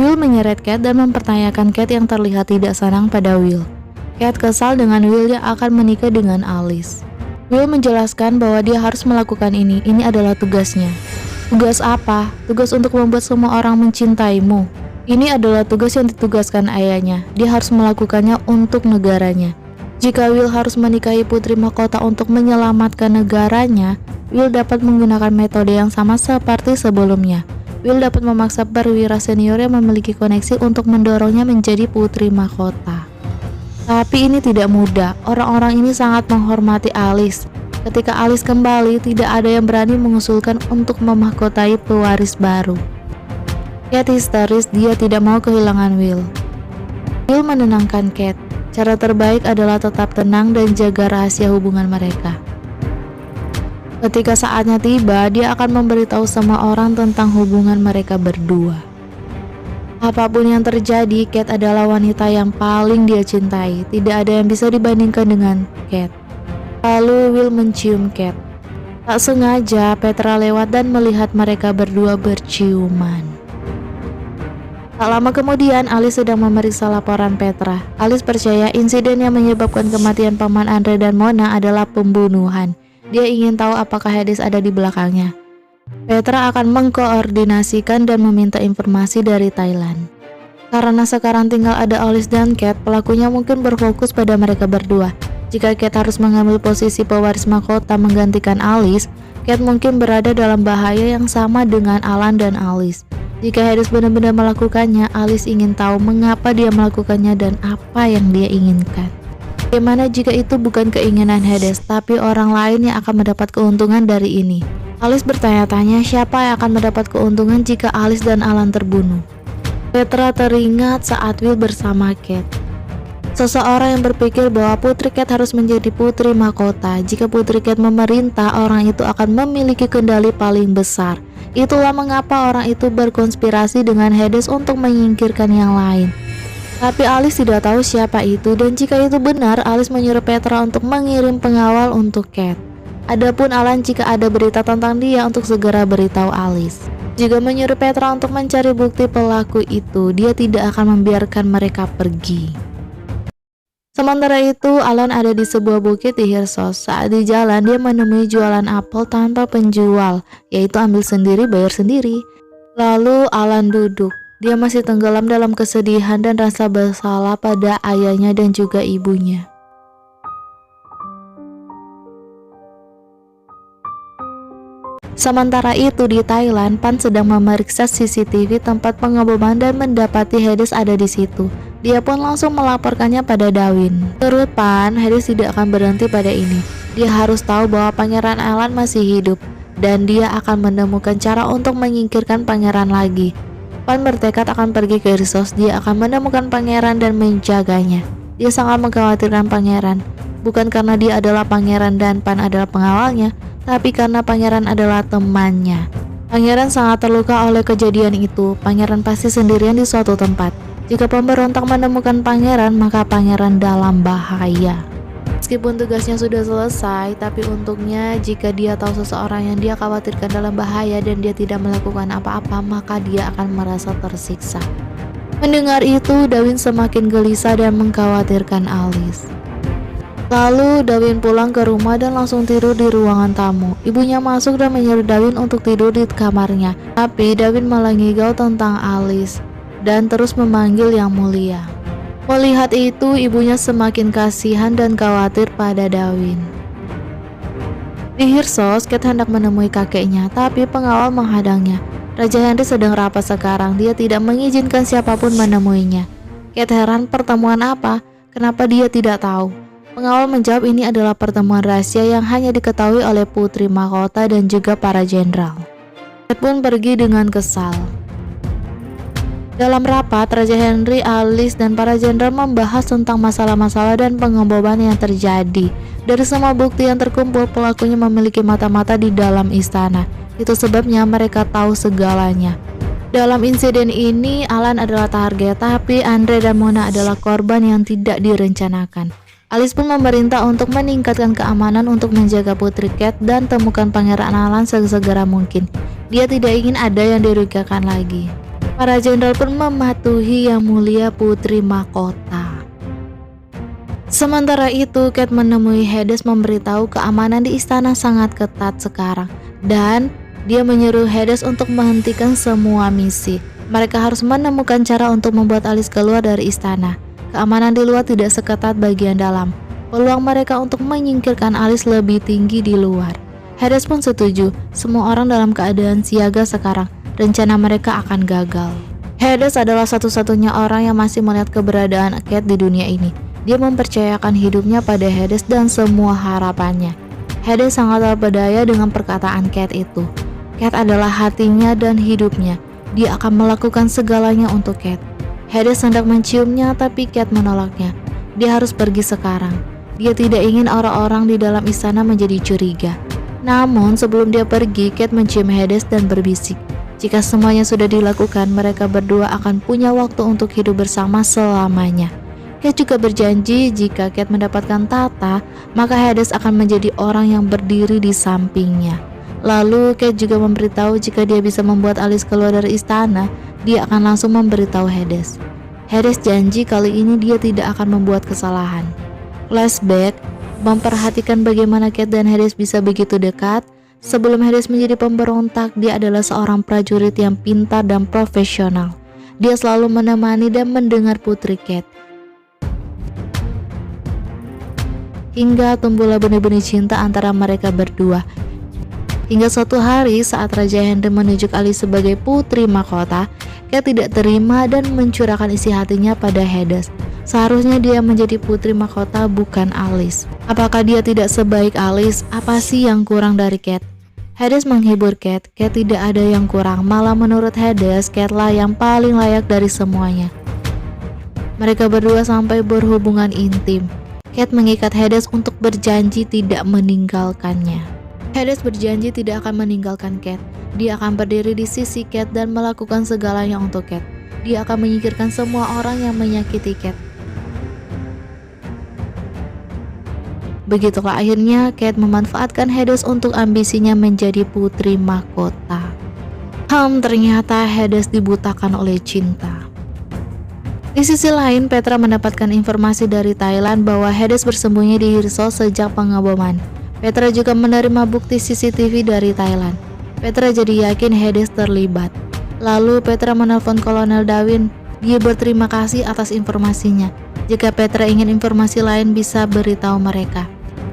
Will menyeret Kate dan mempertanyakan Kate yang terlihat tidak senang pada Will. Kate kesal dengan Will yang akan menikah dengan Alice. Will menjelaskan bahwa dia harus melakukan ini adalah tugasnya. Tugas apa? Tugas untuk membuat semua orang mencintaimu. Ini adalah tugas yang ditugaskan ayahnya. Dia harus melakukannya untuk negaranya. Jika Will harus menikahi putri mahkota untuk menyelamatkan negaranya, Will dapat menggunakan metode yang sama seperti sebelumnya. Will dapat memaksa perwira senior yang memiliki koneksi untuk mendorongnya menjadi putri mahkota. Tapi ini tidak mudah. Orang-orang ini sangat menghormati Alice. Ketika Alice kembali, tidak ada yang berani mengusulkan untuk memahkotai pewaris baru. Kate histeris, dia tidak mau kehilangan Will. Will menenangkan Kate. Cara terbaik adalah tetap tenang dan jaga rahasia hubungan mereka. Ketika saatnya tiba, dia akan memberitahu semua orang tentang hubungan mereka berdua. Apapun yang terjadi, Kate adalah wanita yang paling dia cintai. Tidak ada yang bisa dibandingkan dengan Kate. Lalu Will mencium Kate. Tak sengaja, Petra lewat dan melihat mereka berdua berciuman. Tak lama kemudian, Alice sedang memeriksa laporan Petra. Alice percaya insiden yang menyebabkan kematian Paman Andre dan Mona adalah pembunuhan. Dia ingin tahu apakah Hades ada di belakangnya. Petra akan mengkoordinasikan dan meminta informasi dari Thailand. Karena sekarang tinggal ada Alice dan Kate, pelakunya mungkin berfokus pada mereka berdua. Jika Kate harus mengambil posisi pewaris mahkota menggantikan Alice, Kate mungkin berada dalam bahaya yang sama dengan Alan dan Alice. Jika Hades benar-benar melakukannya, Alice ingin tahu mengapa dia melakukannya dan apa yang dia inginkan. Bagaimana jika itu bukan keinginan Hades, tapi orang lain yang akan mendapat keuntungan dari ini? Alice bertanya-tanya siapa yang akan mendapat keuntungan jika Alice dan Alan terbunuh. Petra teringat saat Will bersama Kate. Seseorang yang berpikir bahwa Putri Kate harus menjadi putri mahkota. Jika Putri Kate memerintah, orang itu akan memiliki kendali paling besar. Itulah mengapa orang itu berkonspirasi dengan Hades untuk menyingkirkan yang lain. Tapi Alice tidak tahu siapa itu, dan jika itu benar, Alice menyuruh Petra untuk mengirim pengawal untuk Kate. Adapun Alan, jika ada berita tentang dia, untuk segera beritahu Alice. Jika menyuruh Petra untuk mencari bukti pelaku itu, dia tidak akan membiarkan mereka pergi. Sementara itu, Alan ada di sebuah bukit di Hirsos. Saat di jalan, dia menemui jualan apel tanpa penjual, yaitu ambil sendiri, bayar sendiri. Lalu Alan duduk. Dia masih tenggelam dalam kesedihan dan rasa bersalah pada ayahnya dan juga ibunya. Sementara itu di Thailand, Pan sedang memeriksa CCTV tempat pengeboman dan mendapati Hades ada di situ. Dia pun langsung melaporkannya pada Darwin. Menurut Pan, Hades tidak akan berhenti pada ini. Dia harus tahu bahwa Pangeran Alan masih hidup dan dia akan menemukan cara untuk menyingkirkan pangeran lagi. Pan bertekad akan pergi ke Hirsos. Dia akan menemukan pangeran dan menjaganya. Dia sangat mengkhawatirkan pangeran, bukan karena dia adalah pangeran dan Pan adalah pengawalnya, tapi karena pangeran adalah temannya. Pangeran sangat terluka oleh kejadian itu. Pangeran pasti sendirian di suatu tempat. Jika pemberontak menemukan pangeran, maka pangeran dalam bahaya. Meskipun tugasnya sudah selesai, tapi untungnya jika dia tahu seseorang yang dia khawatirkan dalam bahaya dan dia tidak melakukan apa-apa, maka dia akan merasa tersiksa. Mendengar itu, Darwin semakin gelisah dan mengkhawatirkan Alice. Lalu Darwin pulang ke rumah dan langsung tidur di ruangan tamu. Ibunya masuk dan menyuruh Darwin untuk tidur di kamarnya. Tapi Darwin malah ngigau tentang Alice dan terus memanggil Yang Mulia. Melihat itu, ibunya semakin kasihan dan khawatir pada Darwin. Di Hirsos, Kate hendak menemui kakeknya, tapi pengawal menghadangnya. Raja Henry sedang rapat sekarang, dia tidak mengizinkan siapapun menemuinya. Kate heran, pertemuan apa? Kenapa dia tidak tahu? Pengawal menjawab ini adalah pertemuan rahasia yang hanya diketahui oleh putri mahkota dan juga para jenderal. Kate pun pergi dengan kesal. Dalam rapat, Raja Henry, Alice, dan para jenderal membahas tentang masalah-masalah dan pengeboman yang terjadi. Dari semua bukti yang terkumpul, pelakunya memiliki mata-mata di dalam istana. Itu sebabnya mereka tahu segalanya. Dalam insiden ini, Alan adalah target, tapi Andre dan Mona adalah korban yang tidak direncanakan. Alice pun memerintah untuk meningkatkan keamanan untuk menjaga Putri Kate dan temukan Pangeran Alan sesegera mungkin. Dia tidak ingin ada yang dirugikan lagi. Para jenderal pun mematuhi Yang Mulia Putri Mahkota. Sementara itu, Kate menemui Hades memberitahu keamanan di istana sangat ketat sekarang, dan dia menyuruh Hades untuk menghentikan semua misi. Mereka harus menemukan cara untuk membuat Alice keluar dari istana. Keamanan di luar tidak seketat bagian dalam. Peluang mereka untuk menyingkirkan Alice lebih tinggi di luar. Hades pun setuju. Semua orang dalam keadaan siaga sekarang. Rencana mereka akan gagal. Hades adalah satu-satunya orang yang masih melihat keberadaan Kate di dunia ini. Dia mempercayakan hidupnya pada Hades dan semua harapannya. Hades sangat terpedaya dengan perkataan Kate itu. Kate adalah hatinya dan hidupnya. Dia akan melakukan segalanya untuk Kate. Hades hendak menciumnya, tapi Kate menolaknya. Dia harus pergi sekarang. Dia tidak ingin orang-orang di dalam istana menjadi curiga. Namun sebelum dia pergi, Kate mencium Hades dan berbisik. Jika semuanya sudah dilakukan, mereka berdua akan punya waktu untuk hidup bersama selamanya. Kate juga berjanji jika Kate mendapatkan tahta, maka Hades akan menjadi orang yang berdiri di sampingnya. Lalu Kate juga memberitahu jika dia bisa membuat Alice keluar dari istana, dia akan langsung memberitahu Hades. Hades janji kali ini dia tidak akan membuat kesalahan. Flashback memperhatikan bagaimana Kate dan Hades bisa begitu dekat. Sebelum Hades menjadi pemberontak, dia adalah seorang prajurit yang pintar dan profesional. Dia selalu menemani dan mendengar putri Kate. Hingga tumbuhlah benih-benih cinta antara mereka berdua. Hingga suatu hari saat Raja Henry menunjuk Alice sebagai putri mahkota, Kate tidak terima dan mencurahkan isi hatinya pada Hades. Seharusnya dia menjadi putri mahkota, bukan Alice. Apakah dia tidak sebaik Alice? Apa sih yang kurang dari Kate? Hades menghibur Kate. Kate tidak ada yang kurang, malah menurut Hades, Kate lah yang paling layak dari semuanya. Mereka berdua sampai berhubungan intim. Kate mengikat Hades untuk berjanji tidak meninggalkannya. Hades berjanji tidak akan meninggalkan Kate. Dia akan berdiri di sisi Kate dan melakukan segalanya untuk Kate. Dia akan menyingkirkan semua orang yang menyakiti Kate. Begitulah akhirnya Kate memanfaatkan Hades untuk ambisinya menjadi putri mahkota. Ternyata Hades dibutakan oleh cinta. Di sisi lain, Petra mendapatkan informasi dari Thailand bahwa Hades bersembunyi di Hirsos sejak pengeboman. Petra juga menerima bukti CCTV dari Thailand. Petra jadi yakin Hades terlibat. Lalu Petra menelpon Kolonel Darwin. Dia berterima kasih atas informasinya. Jika Petra ingin informasi lain, bisa beritahu mereka.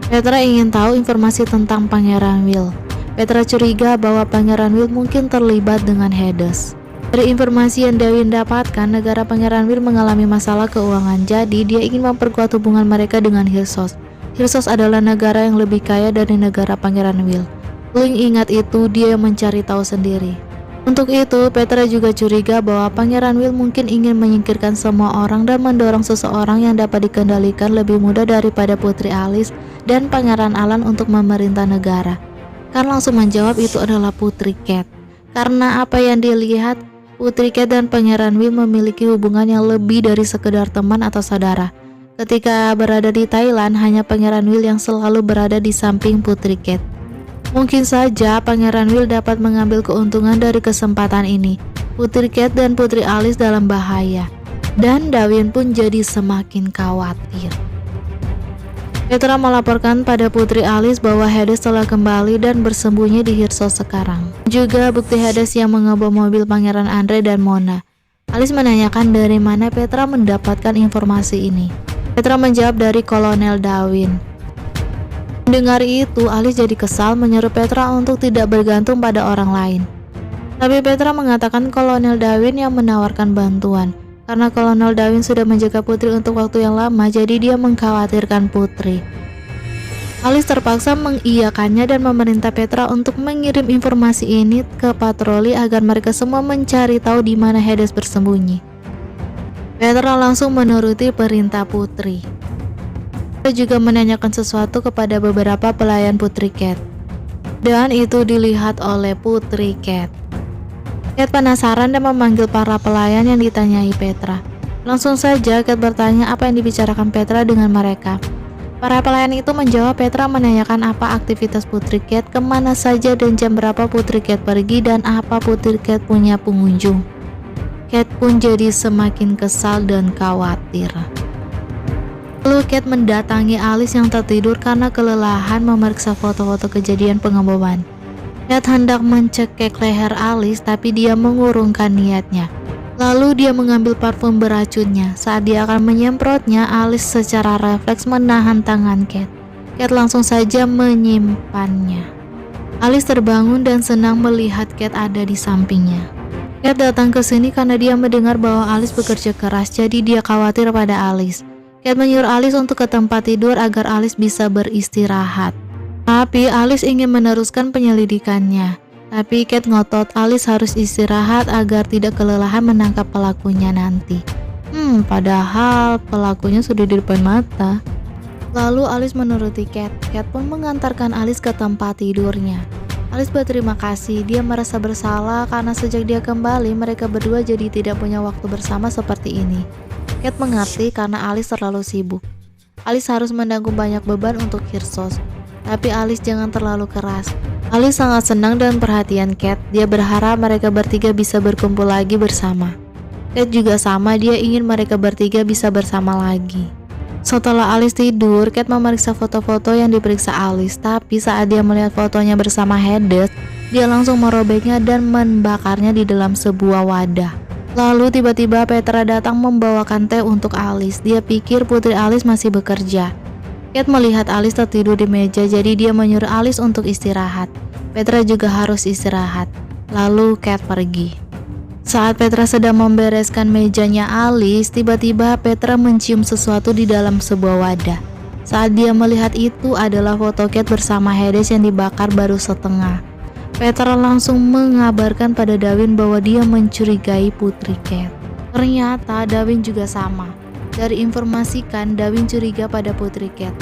Petra ingin tahu informasi tentang Pangeran Will. Petra curiga bahwa Pangeran Will mungkin terlibat dengan Hades. Dari informasi yang Darwin dapatkan, negara Pangeran Will mengalami masalah keuangan, jadi dia ingin memperkuat hubungan mereka dengan Hirsos. Hirsos adalah negara yang lebih kaya dari negara Pangeran Will. Link ingat itu, dia mencari tahu sendiri. Untuk itu, Petra juga curiga bahwa Pangeran Will mungkin ingin menyingkirkan semua orang dan mendorong seseorang yang dapat dikendalikan lebih mudah daripada Putri Alice dan Pangeran Alan untuk memerintah negara. Kan langsung menjawab itu adalah Putri Kate. Karena apa yang dilihat, Putri Kate dan Pangeran Will memiliki hubungan yang lebih dari sekedar teman atau saudara. Ketika berada di Thailand, hanya Pangeran Will yang selalu berada di samping Putri Kate. Mungkin saja Pangeran Will dapat mengambil keuntungan dari kesempatan ini. Putri Kate dan Putri Alice dalam bahaya. Dan Darwin pun jadi semakin khawatir. Petra melaporkan pada Putri Alice bahwa Hades telah kembali dan bersembunyi di Hirsos sekarang. Juga bukti Hades yang mengebom mobil Pangeran Andre dan Mona. Alice menanyakan dari mana Petra mendapatkan informasi ini. Petra menjawab dari Kolonel Darwin. Mendengar itu, Alice jadi kesal menyuruh Petra untuk tidak bergantung pada orang lain. Tapi Petra mengatakan Kolonel Darwin yang menawarkan bantuan. Karena Kolonel Darwin sudah menjaga Putri untuk waktu yang lama, jadi dia mengkhawatirkan Putri. Alice terpaksa mengiyakannya dan memerintah Petra untuk mengirim informasi ini ke patroli agar mereka semua mencari tahu di mana Hades bersembunyi. Petra langsung menuruti perintah Putri. Dia juga menanyakan sesuatu kepada beberapa pelayan Putri Kate. Dan itu dilihat oleh Putri Kate. Kate penasaran dan memanggil para pelayan yang ditanyai Petra. Langsung saja Kate bertanya apa yang dibicarakan Petra dengan mereka. Para pelayan itu menjawab Petra menanyakan apa aktivitas Putri Kate, kemana saja dan jam berapa Putri Kate pergi, dan apa Putri Kate punya pengunjung. Kate pun jadi semakin kesal dan khawatir. Lalu Kate mendatangi Alice yang tertidur karena kelelahan memeriksa foto-foto kejadian pengeboman. Kate hendak mencekik leher Alice tapi dia mengurungkan niatnya. Lalu dia mengambil parfum beracunnya. Saat dia akan menyemprotnya, Alice secara refleks menahan tangan Kate. Kate langsung saja menyimpannya. Alice terbangun dan senang melihat Kate ada di sampingnya. Kate datang ke sini karena dia mendengar bahwa Alice bekerja keras, jadi dia khawatir pada Alice. Kate menyuruh Alice untuk ke tempat tidur agar Alice bisa beristirahat. Tapi Alice ingin meneruskan penyelidikannya. Tapi Kate ngotot Alice harus istirahat agar tidak kelelahan menangkap pelakunya nanti. Padahal pelakunya sudah di depan mata. Lalu Alice menuruti Kate. Kate pun mengantarkan Alice ke tempat tidurnya. Alice berterima kasih, dia merasa bersalah karena sejak dia kembali mereka berdua jadi tidak punya waktu bersama seperti ini. Kate mengerti karena Alice terlalu sibuk. Alice harus menanggung banyak beban untuk Hyrsos. Tapi Alice jangan terlalu keras. Alice sangat senang dan perhatian Kate. Dia berharap mereka bertiga bisa berkumpul lagi bersama. Kate juga sama, dia ingin mereka bertiga bisa bersama lagi. Setelah Alice tidur, Kate memeriksa foto-foto yang diperiksa Alice. Tapi saat dia melihat fotonya bersama Hades, dia langsung merobeknya dan membakarnya di dalam sebuah wadah. Lalu tiba-tiba Petra datang membawakan teh untuk Alice. Dia pikir putri Alice masih bekerja. Kate melihat Alice tertidur di meja, jadi dia menyuruh Alice untuk istirahat. Petra juga harus istirahat. Lalu Kate pergi. Saat Petra sedang membereskan mejanya Alice, tiba-tiba Petra mencium sesuatu di dalam sebuah wadah. Saat dia melihat itu adalah foto Kate bersama Hades yang dibakar baru setengah. Petra langsung mengabarkan pada Darwin bahwa dia mencurigai putri Kate. Ternyata Darwin juga sama. Dari informasikan, Darwin curiga pada putri Kate.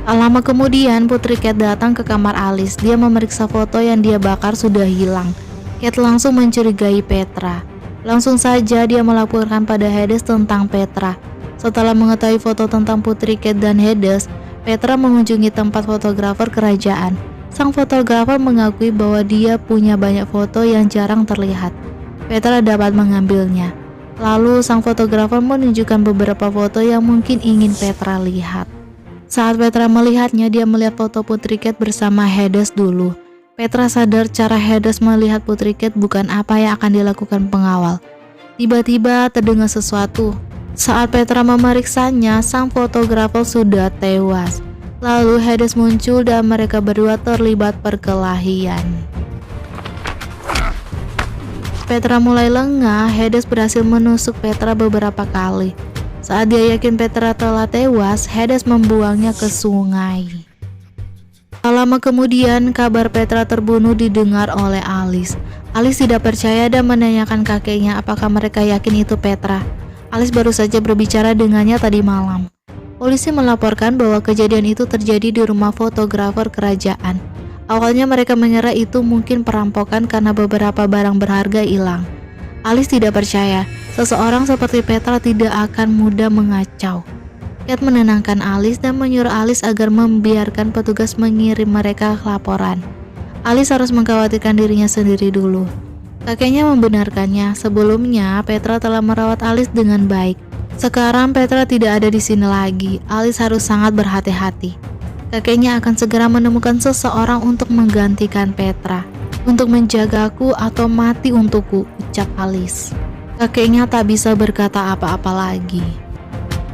Tak lama kemudian, putri Kate datang ke kamar Alice. Dia memeriksa foto yang dia bakar sudah hilang. Kate langsung mencurigai Petra. Langsung saja dia melaporkan pada Hades tentang Petra. Setelah mengetahui foto tentang putri Kate dan Hades, Petra mengunjungi tempat fotografer kerajaan. Sang fotografer mengakui bahwa dia punya banyak foto yang jarang terlihat. Petra dapat mengambilnya. Lalu sang fotografer menunjukkan beberapa foto yang mungkin ingin Petra lihat. Saat Petra melihatnya, dia melihat foto putri Kate bersama Hades dulu. Petra sadar cara Hades melihat putri Kate bukan apa yang akan dilakukan pengawal. Tiba-tiba terdengar sesuatu. Saat Petra memeriksanya, sang fotografer sudah tewas. Lalu Hades muncul dan mereka berdua terlibat perkelahian. Petra mulai lengah. Hades berhasil menusuk Petra beberapa kali. Saat dia yakin Petra telah tewas, Hades membuangnya ke sungai. Tak lama kemudian, kabar Petra terbunuh didengar oleh Alice. Alice tidak percaya dan menanyakan kakeknya apakah mereka yakin itu Petra. Alice baru saja berbicara dengannya tadi malam. Polisi melaporkan bahwa kejadian itu terjadi di rumah fotografer kerajaan. Awalnya mereka mengira itu mungkin perampokan karena beberapa barang berharga hilang. Alice tidak percaya, seseorang seperti Petra tidak akan mudah mengacau. Kate menenangkan Alice dan menyuruh Alice agar membiarkan petugas mengirim mereka laporan. Alice harus mengkhawatirkan dirinya sendiri dulu. Kakeknya membenarkannya, sebelumnya Petra telah merawat Alice dengan baik. Sekarang Petra tidak ada di sini lagi, Alice harus sangat berhati-hati. Kakeknya akan segera menemukan seseorang untuk menggantikan Petra. Untuk menjagaku atau mati untukku, ucap Alice. Kakeknya tak bisa berkata apa-apa lagi.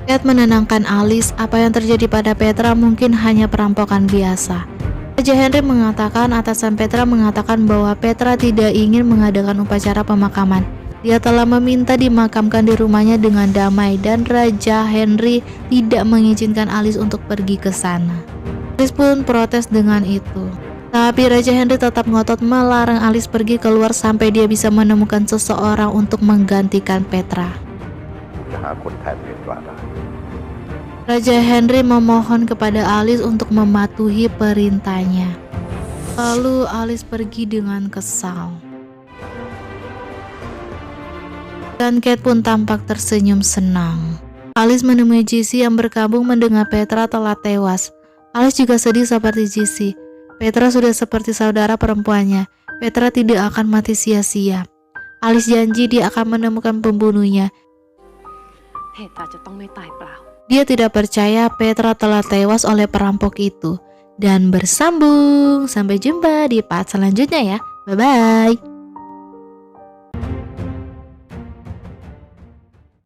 Kate menenangkan Alice, apa yang terjadi pada Petra mungkin hanya perampokan biasa. Raja Henry mengatakan atasan Petra mengatakan bahwa Petra tidak ingin mengadakan upacara pemakaman. Dia telah meminta dimakamkan di rumahnya dengan damai dan Raja Henry tidak mengizinkan Alice untuk pergi ke sana. Alice pun protes dengan itu. Tapi Raja Henry tetap ngotot melarang Alice pergi keluar sampai dia bisa menemukan seseorang untuk menggantikan Petra. Raja Henry memohon kepada Alice untuk mematuhi perintahnya. Lalu Alice pergi dengan kesal. Dan Kate pun tampak tersenyum senang. Alice menemui Jessie yang berkabung mendengar Petra telah tewas. Alice juga sedih seperti Jessie. Petra sudah seperti saudara perempuannya. Petra tidak akan mati sia-sia. Alice janji dia akan menemukan pembunuhnya. เพตราจะต้องไม่ตายเปล่า Dia tidak percaya Petra telah tewas oleh perampok itu. Dan bersambung. Sampai jumpa di part selanjutnya ya. Bye-bye.